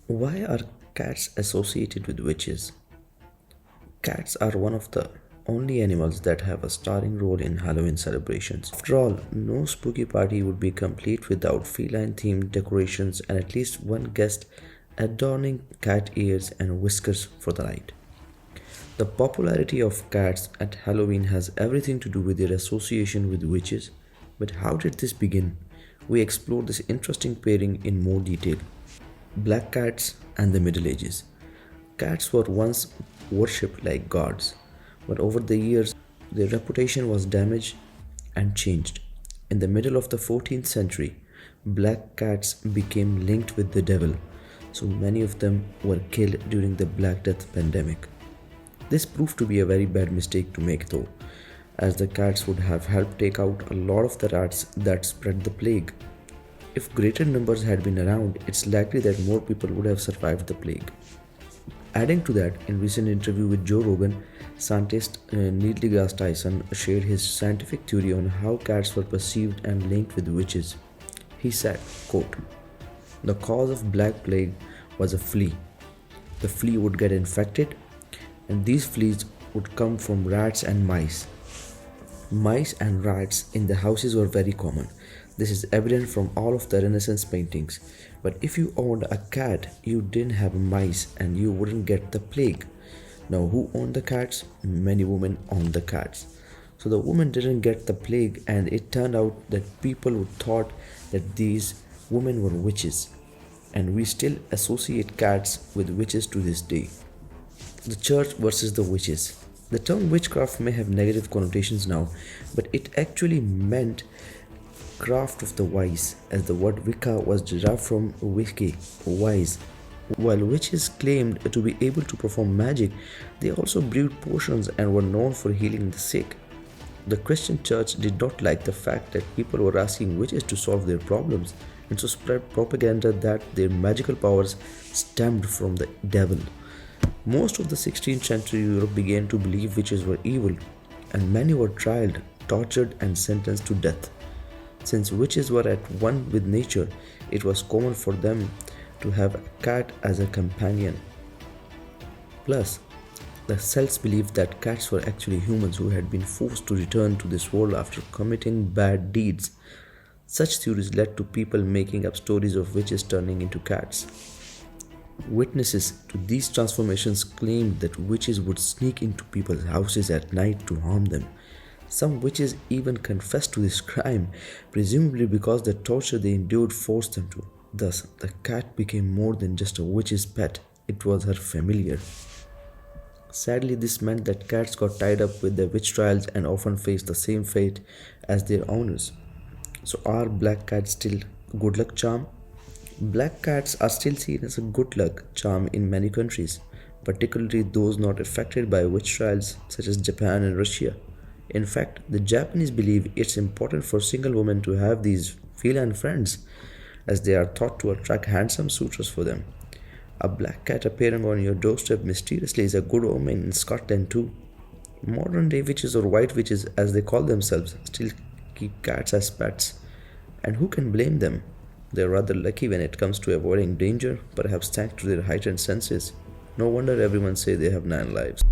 Why are cats associated with witches? Cats are one of the only animals that have a starring role in Halloween celebrations. After all, no spooky party would be complete without feline themed decorations and at least one guest adorning cat ears and whiskers for the night. The popularity of cats at Halloween has everything to do with their association with witches. But how did this begin? We explore this interesting pairing in more detail. Black cats and the Middle Ages. Cats were once worshipped like gods, but over the years their reputation was damaged and changed. In the middle of the 14th century, black cats became linked with the devil, so many of them were killed during the Black Death pandemic. This proved to be a very bad mistake to make though, as the cats would have helped take out a lot of the rats that spread the plague. If greater numbers had been around, it's likely that more people would have survived the plague. Adding to that, in recent interview with Joe Rogan, scientist Neil deGrasse Tyson shared his scientific theory on how cats were perceived and linked with witches. He said, quote, "The cause of Black Plague was a flea. The flea would get infected, and these fleas would come from rats and mice. Mice and rats in the houses were very common. This is evident from all of the Renaissance paintings. But if you owned a cat, you didn't have mice and you wouldn't get the plague. Now, who owned the cats? Many women owned the cats. So the women didn't get the plague, and it turned out that people would thought that these women were witches. And we still associate cats with witches to this day." The church versus the witches. The term witchcraft may have negative connotations now, but it actually meant craft of the wise, as the word Wicca was derived from Wicke, wise. While witches claimed to be able to perform magic, they also brewed potions and were known for healing the sick. The Christian church did not like the fact that people were asking witches to solve their problems, and so spread propaganda that their magical powers stemmed from the devil. Most of the 16th century Europe began to believe witches were evil, and many were tried, tortured, and sentenced to death. Since witches were at one with nature, it was common for them to have a cat as a companion. Plus, the Celts believed that cats were actually humans who had been forced to return to this world after committing bad deeds. Such theories led to people making up stories of witches turning into cats. Witnesses to these transformations claimed that witches would sneak into people's houses at night to harm them. Some witches even confessed to this crime, presumably because the torture they endured forced them to. Thus, the cat became more than just a witch's pet, it was her familiar. Sadly, this meant that cats got tied up with the witch trials and often faced the same fate as their owners. So, are black cats still a good luck charm? Black cats are still seen as a good luck charm in many countries, particularly those not affected by witch trials such as Japan and Russia. In fact, the Japanese believe it's important for single women to have these feline friends, as they are thought to attract handsome suitors for them. A black cat appearing on your doorstep mysteriously is a good omen in Scotland too. Modern day witches, or white witches as they call themselves, still keep cats as pets. And who can blame them? They're rather lucky when it comes to avoiding danger, perhaps thanks to their heightened senses. No wonder everyone says they have 9 lives.